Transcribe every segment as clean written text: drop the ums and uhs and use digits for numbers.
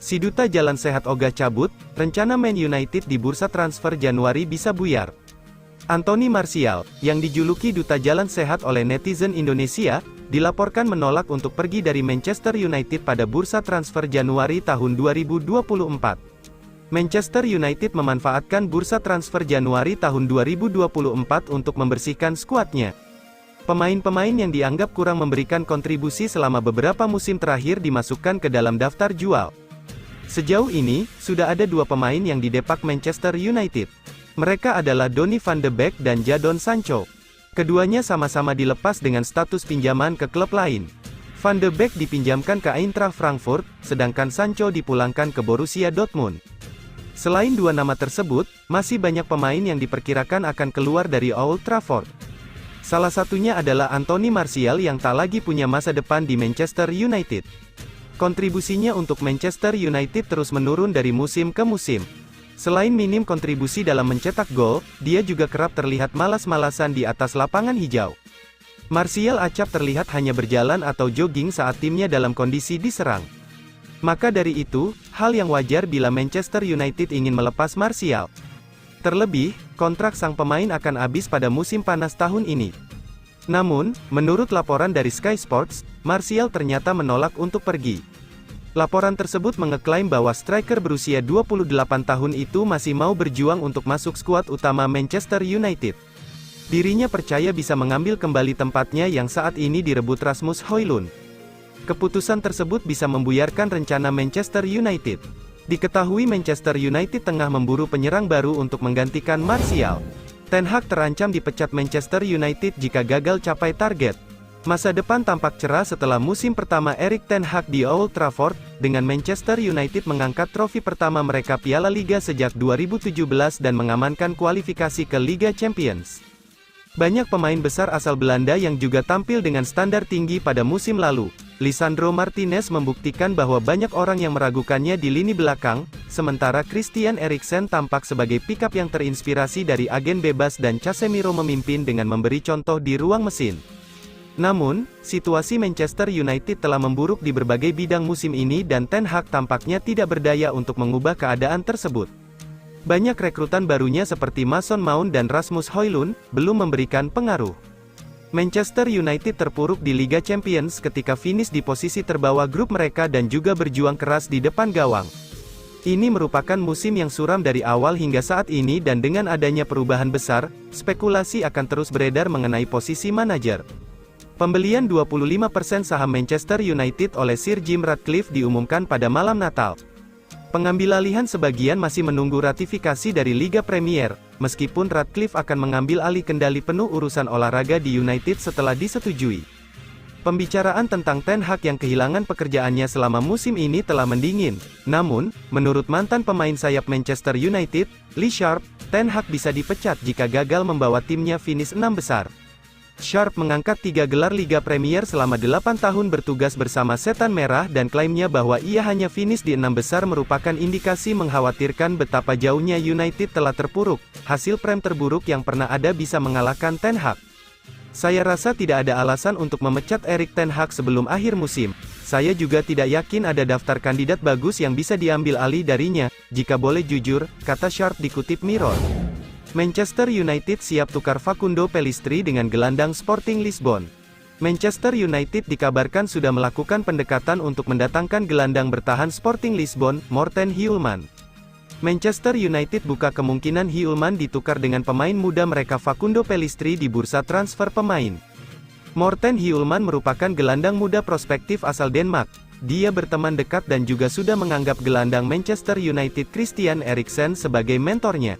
Si duta jalan sehat ogah cabut, rencana Man United di bursa transfer Januari bisa buyar. Anthony Martial, yang dijuluki duta jalan sehat oleh netizen Indonesia, dilaporkan menolak untuk pergi dari Manchester United pada bursa transfer Januari tahun 2024. Manchester United memanfaatkan bursa transfer Januari tahun 2024 untuk membersihkan skuadnya. Pemain-pemain yang dianggap kurang memberikan kontribusi selama beberapa musim terakhir dimasukkan ke dalam daftar jual. Sejauh ini, sudah ada 2 pemain yang didepak Manchester United. Mereka adalah Donny van de Beek dan Jadon Sancho. Keduanya sama-sama dilepas dengan status pinjaman ke klub lain. Van de Beek dipinjamkan ke Eintracht Frankfurt, sedangkan Sancho dipulangkan ke Borussia Dortmund. Selain 2 nama tersebut, masih banyak pemain yang diperkirakan akan keluar dari Old Trafford. Salah satunya adalah Anthony Martial yang tak lagi punya masa depan di Manchester United. Kontribusinya untuk Manchester United terus menurun dari musim ke musim. Selain minim kontribusi dalam mencetak gol, dia juga kerap terlihat malas-malasan di atas lapangan hijau. Martial acap terlihat hanya berjalan atau jogging saat timnya dalam kondisi diserang. Maka dari itu, hal yang wajar bila Manchester United ingin melepas Martial. Terlebih, kontrak sang pemain akan habis pada musim panas tahun ini. Namun, menurut laporan dari Sky Sports, Martial ternyata menolak untuk pergi. Laporan tersebut mengeklaim bahwa striker berusia 28 tahun itu masih mau berjuang untuk masuk skuad utama Manchester United. Dirinya percaya bisa mengambil kembali tempatnya yang saat ini direbut Rasmus Højlund. Keputusan tersebut bisa membuyarkan rencana Manchester United. Diketahui Manchester United tengah memburu penyerang baru untuk menggantikan Martial. Ten Hag terancam dipecat Manchester United jika gagal capai target. Masa depan tampak cerah setelah musim pertama Erik ten Hag di Old Trafford, dengan Manchester United mengangkat trofi pertama mereka Piala Liga sejak 2017 dan mengamankan kualifikasi ke Liga Champions. Banyak pemain besar asal Belanda yang juga tampil dengan standar tinggi pada musim lalu. Lisandro Martinez membuktikan bahwa banyak orang yang meragukannya di lini belakang, sementara Christian Eriksen tampak sebagai pick up yang terinspirasi dari agen bebas dan Casemiro memimpin dengan memberi contoh di ruang mesin. Namun, situasi Manchester United telah memburuk di berbagai bidang musim ini dan Ten Hag tampaknya tidak berdaya untuk mengubah keadaan tersebut. Banyak rekrutan barunya seperti Mason Mount dan Rasmus Højlund belum memberikan pengaruh. Manchester United terpuruk di Liga Champions ketika finish di posisi terbawah grup mereka dan juga berjuang keras di depan gawang. Ini merupakan musim yang suram dari awal hingga saat ini dan dengan adanya perubahan besar, spekulasi akan terus beredar mengenai posisi manajer. Pembelian 25% saham Manchester United oleh Sir Jim Ratcliffe diumumkan pada malam Natal. Pengambilalihan sebagian masih menunggu ratifikasi dari Liga Premier, meskipun Ratcliffe akan mengambil alih kendali penuh urusan olahraga di United setelah disetujui. Pembicaraan tentang Ten Hag yang kehilangan pekerjaannya selama musim ini telah mendingin. Namun, menurut mantan pemain sayap Manchester United, Lee Sharpe, Ten Hag bisa dipecat jika gagal membawa timnya finish 6 besar. Sharpe mengangkat 3 gelar Liga Premier selama 8 tahun bertugas bersama Setan Merah dan klaimnya bahwa ia hanya finish di 6 besar merupakan indikasi mengkhawatirkan betapa jauhnya United telah terpuruk. Hasil prem terburuk yang pernah ada bisa mengalahkan Ten Hag. Saya rasa tidak ada alasan untuk memecat Erik ten Hag sebelum akhir musim. Saya juga tidak yakin ada daftar kandidat bagus yang bisa diambil alih darinya, jika boleh jujur, kata Sharpe dikutip Mirror. Manchester United siap tukar Facundo Pellistri dengan gelandang Sporting Lisbon. Manchester United dikabarkan sudah melakukan pendekatan untuk mendatangkan gelandang bertahan Sporting Lisbon, Morten Hjulmand. Manchester United buka kemungkinan Hjulmand ditukar dengan pemain muda mereka Facundo Pellistri di bursa transfer pemain. Morten Hjulmand merupakan gelandang muda prospektif asal Denmark. Dia berteman dekat dan juga sudah menganggap gelandang Manchester United Christian Eriksen sebagai mentornya.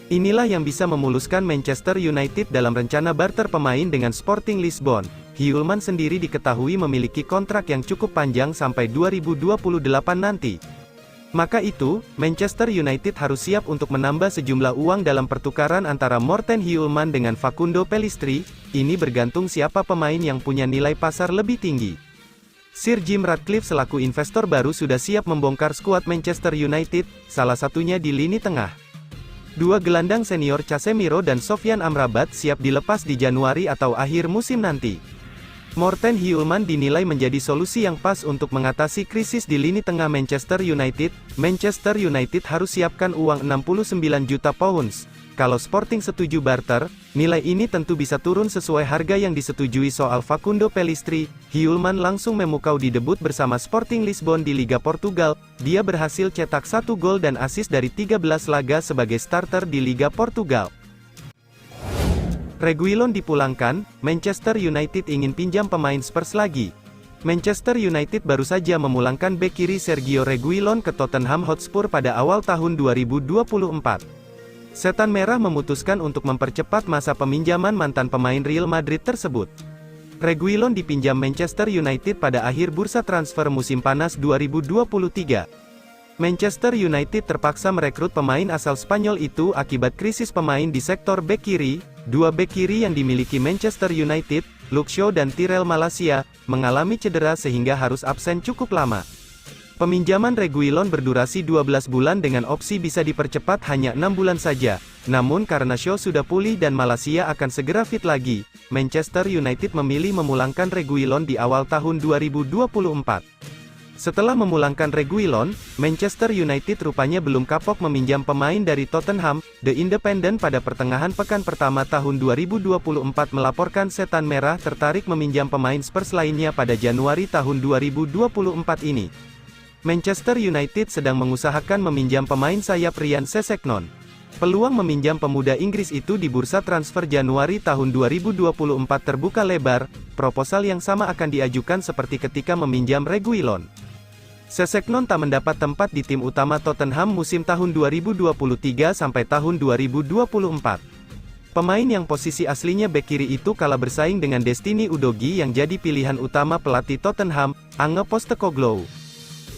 Inilah yang bisa memuluskan Manchester United dalam rencana barter pemain dengan Sporting Lisbon. Hjulmand sendiri diketahui memiliki kontrak yang cukup panjang sampai 2028 nanti. Maka itu, Manchester United harus siap untuk menambah sejumlah uang dalam pertukaran antara Morten Hjulmand dengan Facundo Pellistri. Ini bergantung siapa pemain yang punya nilai pasar lebih tinggi. Sir Jim Ratcliffe selaku investor baru sudah siap membongkar skuad Manchester United, salah satunya di lini tengah. 2 gelandang senior Casemiro dan Sofyan Amrabat siap dilepas di Januari atau akhir musim nanti. Morten Hjulmand dinilai menjadi solusi yang pas untuk mengatasi krisis di lini tengah Manchester United. Manchester United harus siapkan uang 69 juta pounds. Kalau Sporting setuju barter, nilai ini tentu bisa turun sesuai harga yang disetujui. Soal Facundo Pellistri, Hjulmand langsung memukau di debut bersama Sporting Lisbon di Liga Portugal. Dia berhasil cetak 1 gol dan assist dari 13 laga sebagai starter di Liga Portugal. Reguilon dipulangkan, Manchester United ingin pinjam pemain Spurs lagi. Manchester United baru saja memulangkan bek kiri Sergio Reguilon ke Tottenham Hotspur pada awal tahun 2024. Setan Merah memutuskan untuk mempercepat masa peminjaman mantan pemain Real Madrid tersebut. Reguilon dipinjam Manchester United pada akhir bursa transfer musim panas 2023. Manchester United terpaksa merekrut pemain asal Spanyol itu akibat krisis pemain di sektor bek kiri. Dua bek kiri yang dimiliki Manchester United, Luke Shaw dan Tyrell Malacia, mengalami cedera sehingga harus absen cukup lama. Peminjaman Reguilon berdurasi 12 bulan dengan opsi bisa dipercepat hanya 6 bulan saja. Namun karena Shaw sudah pulih dan Malacia akan segera fit lagi, Manchester United memilih memulangkan Reguilon di awal tahun 2024. Setelah memulangkan Reguilon, Manchester United rupanya belum kapok meminjam pemain dari Tottenham. The Independent pada pertengahan pekan pertama tahun 2024 melaporkan Setan Merah tertarik meminjam pemain Spurs lainnya pada Januari tahun 2024 ini. Manchester United sedang mengusahakan meminjam pemain sayap Ryan Sessegnon. Peluang meminjam pemuda Inggris itu di bursa transfer Januari tahun 2024 terbuka lebar. Proposal yang sama akan diajukan seperti ketika meminjam Reguilon. Sessegnon tak mendapat tempat di tim utama Tottenham musim tahun 2023 sampai tahun 2024. Pemain yang posisi aslinya bek kiri itu kalah bersaing dengan Destiny Udogie yang jadi pilihan utama pelatih Tottenham, Ange Postecoglou.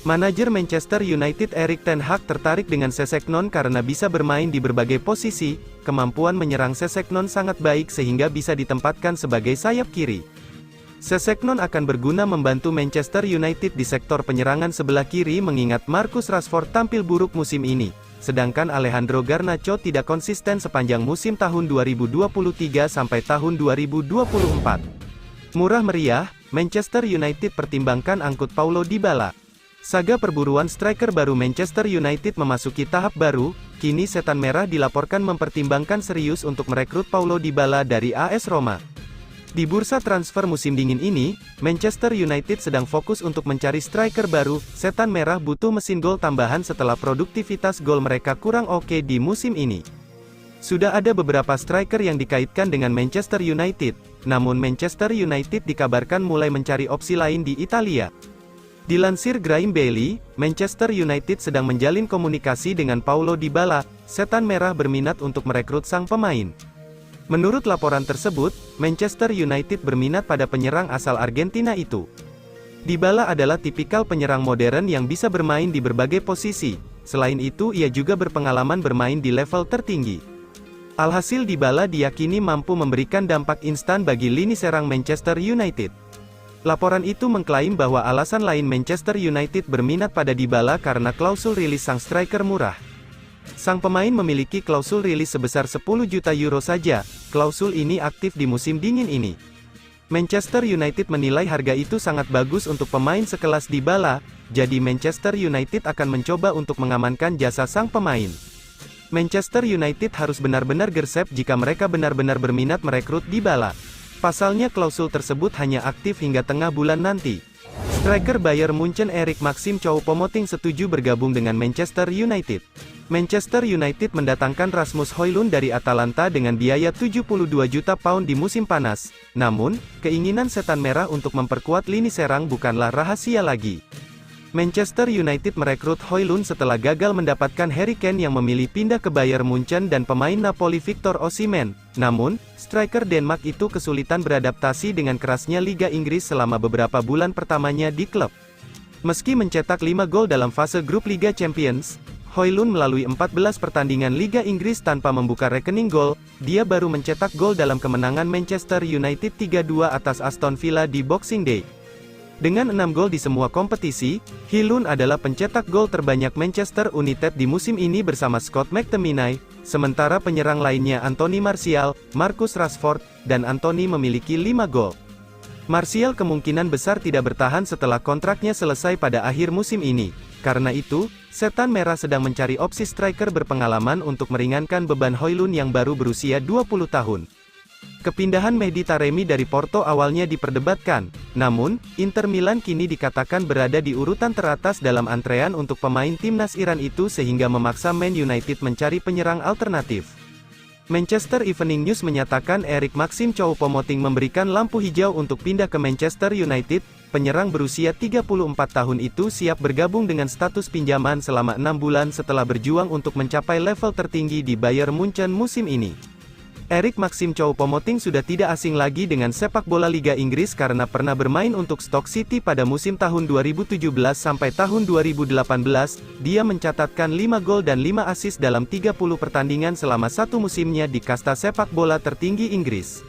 Manajer Manchester United Erik ten Hag tertarik dengan Sessegnon karena bisa bermain di berbagai posisi. Kemampuan menyerang Sessegnon sangat baik sehingga bisa ditempatkan sebagai sayap kiri. Sessegnon akan berguna membantu Manchester United di sektor penyerangan sebelah kiri mengingat Marcus Rashford tampil buruk musim ini. Sedangkan Alejandro Garnacho tidak konsisten sepanjang musim tahun 2023 sampai tahun 2024. Murah meriah, Manchester United pertimbangkan angkut Paulo Dybala. Saga perburuan striker baru Manchester United memasuki tahap baru. Kini Setan Merah dilaporkan mempertimbangkan serius untuk merekrut Paulo Dybala dari AS Roma. Di bursa transfer musim dingin ini, Manchester United sedang fokus untuk mencari striker baru. Setan Merah butuh mesin gol tambahan setelah produktivitas gol mereka kurang oke di musim ini. Sudah ada beberapa striker yang dikaitkan dengan Manchester United, namun Manchester United dikabarkan mulai mencari opsi lain di Italia. Dilansir Graeme Bailey, Manchester United sedang menjalin komunikasi dengan Paulo Dybala. Setan Merah berminat untuk merekrut sang pemain. Menurut laporan tersebut, Manchester United berminat pada penyerang asal Argentina itu. Dybala adalah tipikal penyerang modern yang bisa bermain di berbagai posisi. Selain itu ia juga berpengalaman bermain di level tertinggi. Alhasil Dybala diyakini mampu memberikan dampak instan bagi lini serang Manchester United. Laporan itu mengklaim bahwa alasan lain Manchester United berminat pada Dybala karena klausul rilis sang striker murah. Sang pemain memiliki klausul rilis sebesar 10 juta euro saja. Klausul ini aktif di musim dingin ini. Manchester United menilai harga itu sangat bagus untuk pemain sekelas Dybala, jadi Manchester United akan mencoba untuk mengamankan jasa sang pemain. Manchester United harus benar-benar gersep jika mereka benar-benar berminat merekrut Dybala. Pasalnya klausul tersebut hanya aktif hingga tengah bulan nanti. Striker Bayern Munchen Erik Maxim Choupo-Moting setuju bergabung dengan Manchester United. Manchester United mendatangkan Rasmus Højlund dari Atalanta dengan biaya 72 juta pound di musim panas. Namun, keinginan Setan Merah untuk memperkuat lini serang bukanlah rahasia lagi. Manchester United merekrut Højlund setelah gagal mendapatkan Harry Kane yang memilih pindah ke Bayern Munchen dan pemain Napoli Victor Osimhen. Namun, striker Denmark itu kesulitan beradaptasi dengan kerasnya Liga Inggris selama beberapa bulan pertamanya di klub. Meski mencetak 5 gol dalam fase grup Liga Champions, Højlund melalui 14 pertandingan Liga Inggris tanpa membuka rekening gol. Dia baru mencetak gol dalam kemenangan Manchester United 3-2 atas Aston Villa di Boxing Day. Dengan 6 gol di semua kompetisi, Højlund adalah pencetak gol terbanyak Manchester United di musim ini bersama Scott McTominay, sementara penyerang lainnya Anthony Martial, Marcus Rashford, dan Anthony memiliki 5 gol. Martial kemungkinan besar tidak bertahan setelah kontraknya selesai pada akhir musim ini. Karena itu, Setan Merah sedang mencari opsi striker berpengalaman untuk meringankan beban Højlund yang baru berusia 20 tahun. Kepindahan Mehdi Taremi dari Porto awalnya diperdebatkan, namun, Inter Milan kini dikatakan berada di urutan teratas dalam antrean untuk pemain timnas Iran itu sehingga memaksa Man United mencari penyerang alternatif. Manchester Evening News menyatakan Eric Maxim Choupo-Moting memberikan lampu hijau untuk pindah ke Manchester United. Penyerang berusia 34 tahun itu siap bergabung dengan status pinjaman selama 6 bulan setelah berjuang untuk mencapai level tertinggi di Bayern Munchen musim ini. Eric Maxim Choupo-Moting sudah tidak asing lagi dengan sepak bola Liga Inggris karena pernah bermain untuk Stoke City pada musim tahun 2017 sampai tahun 2018. Dia mencatatkan 5 gol dan 5 assist dalam 30 pertandingan selama satu musimnya di kasta sepak bola tertinggi Inggris.